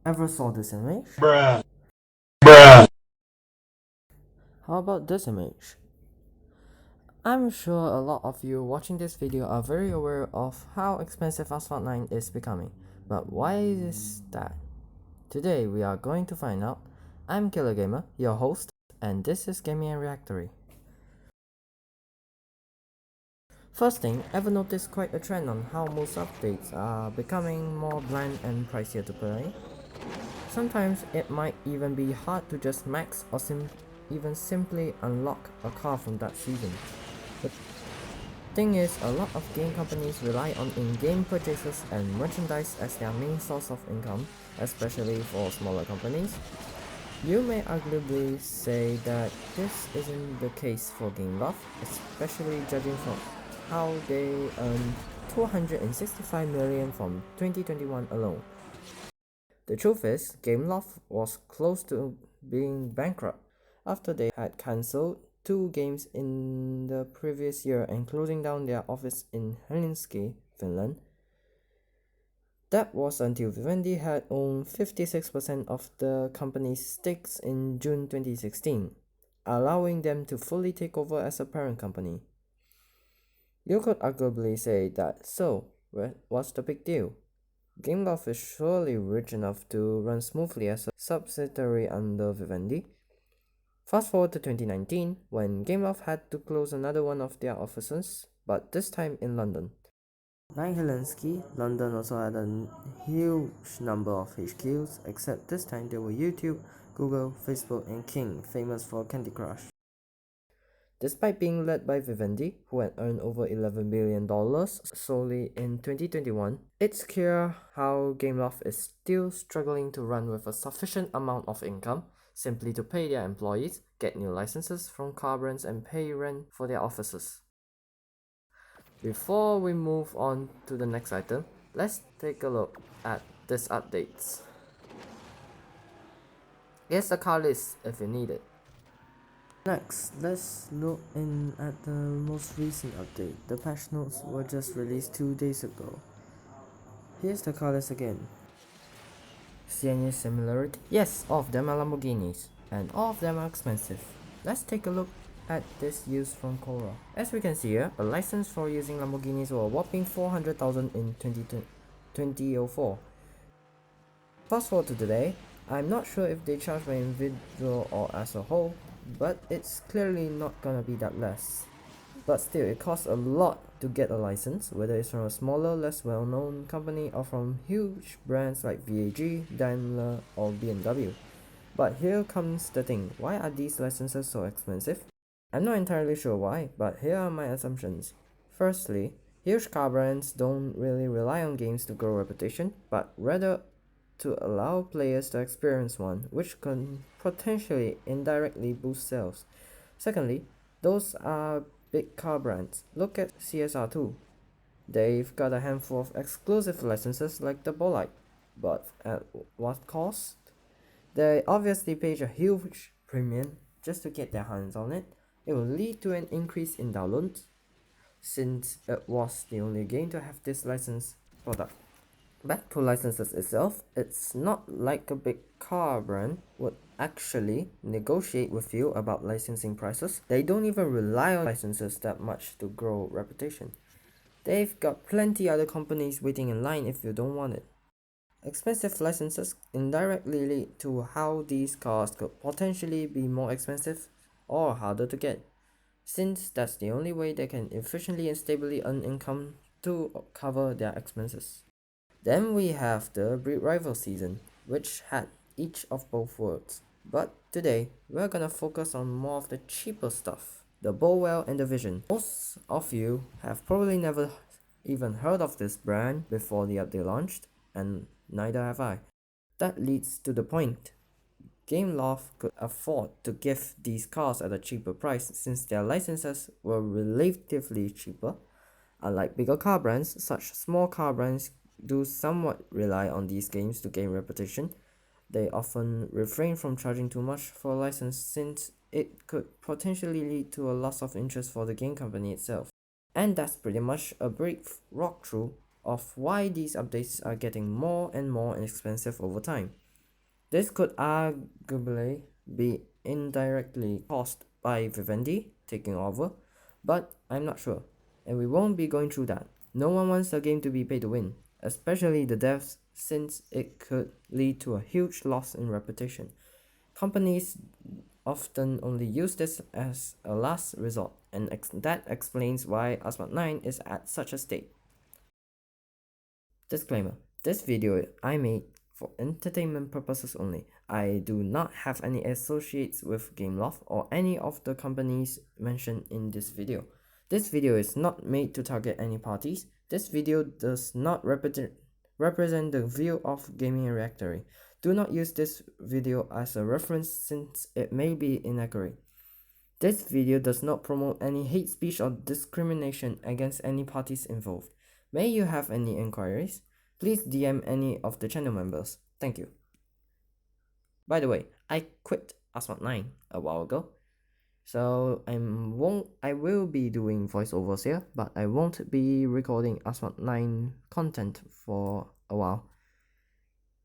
Ever saw this image? Bruh. Bruh. How about this image? I'm sure a lot of you watching this video are very aware of how expensive Asphalt 9 is becoming. But why is that? Today we are going to find out. I'm Killer Gamer, your host, and this is Gaming and Reactory. First thing, ever noticed quite a trend on how most updates are becoming more bland and pricier to play? Sometimes it might even be hard to just max or even simply unlock a car from that season. The thing is, a lot of game companies rely on in-game purchases and merchandise as their main source of income, especially for smaller companies. You may arguably say that this isn't the case for Gameloft, especially judging from how they earned 265 million from 2021 alone. The truth is, Gameloft was close to being bankrupt after they had cancelled 2 games in the previous year and closing down their office in Helsinki, Finland. That was until Vivendi had owned 56% of the company's stakes in June 2016, allowing them to fully take over as a parent company. You could arguably say that, so, what's the big deal? Gameloft is surely rich enough to run smoothly as a subsidiary under Vivendi. Fast forward to 2019, when Gameloft had to close another one of their offices, but this time in London. Like Helsinki, London also had a huge number of HQs, except this time they were YouTube, Google, Facebook, and King, famous for Candy Crush. Despite being led by Vivendi, who had earned over $11 billion solely in 2021, it's clear how Gameloft is still struggling to run with a sufficient amount of income simply to pay their employees, get new licenses from car brands, and pay rent for their offices. Before we move on to the next item, let's take a look at these updates. Here's the car list if you need it. Next, let's look in at the most recent update. The patch notes were just released 2 days ago. Here's the car list again. See any similarity? Yes, all of them are Lamborghinis, and all of them are expensive. Let's take a look at this use from Cora. As we can see here, a license for using Lamborghinis were a whopping 400,000 in 2004. Fast forward to today, I'm not sure if they charge by individual or as a whole, but it's clearly not gonna be that less. But still, it costs a lot to get a license, whether it's from a smaller, less well-known company or from huge brands like VAG, Daimler, or BMW. But here comes the thing, why are these licenses so expensive? I'm not entirely sure why, but here are my assumptions. Firstly, huge car brands don't really rely on games to grow reputation, but rather to allow players to experience one, which can potentially indirectly boost sales. Secondly, those are big car brands. Look at CSR2. They've got a handful of exclusive licenses like the Bolide, but at what cost? They obviously paid a huge premium just to get their hands on it. It will lead to an increase in downloads, since it was the only game to have this licensed product. Back to licenses itself, it's not like a big car brand would actually negotiate with you about licensing prices. They don't even rely on licenses that much to grow reputation. They've got plenty other companies waiting in line if you don't want it. Expensive licenses indirectly lead to how these cars could potentially be more expensive or harder to get, since that's the only way they can efficiently and stably earn income to cover their expenses. Then we have the Breed Rival season, which had each of both worlds. But today, we're gonna focus on more of the cheaper stuff, the Bowwell and the Vision. Most of you have probably never even heard of this brand before the update launched, and neither have I. That leads to the point. Gameloft could afford to give these cars at a cheaper price since their licenses were relatively cheaper. Unlike bigger car brands, such small car brands do somewhat rely on these games to gain reputation. They often refrain from charging too much for a license since it could potentially lead to a loss of interest for the game company itself. And that's pretty much a brief walkthrough of why these updates are getting more and more expensive over time. This could arguably be indirectly caused by Vivendi taking over, but I'm not sure, and we won't be going through that. No one wants the game to be pay to win, especially the devs, since it could lead to a huge loss in reputation. Companies often only use this as a last resort, and that explains why Asphalt 9 is at such a state. Disclaimer: this video I made for entertainment purposes only. I do not have any associates with Gameloft or any of the companies mentioned in this video. This video is not made to target any parties. This video does not represent the view of Gaming and Reactory. Do not use this video as a reference since it may be inaccurate. This video does not promote any hate speech or discrimination against any parties involved. May you have any inquiries? Please DM any of the channel members. Thank you. By the way, I quit Asphalt 9 a while ago, so I will be doing voiceovers here, but I won't be recording Asphalt 9 content for a while.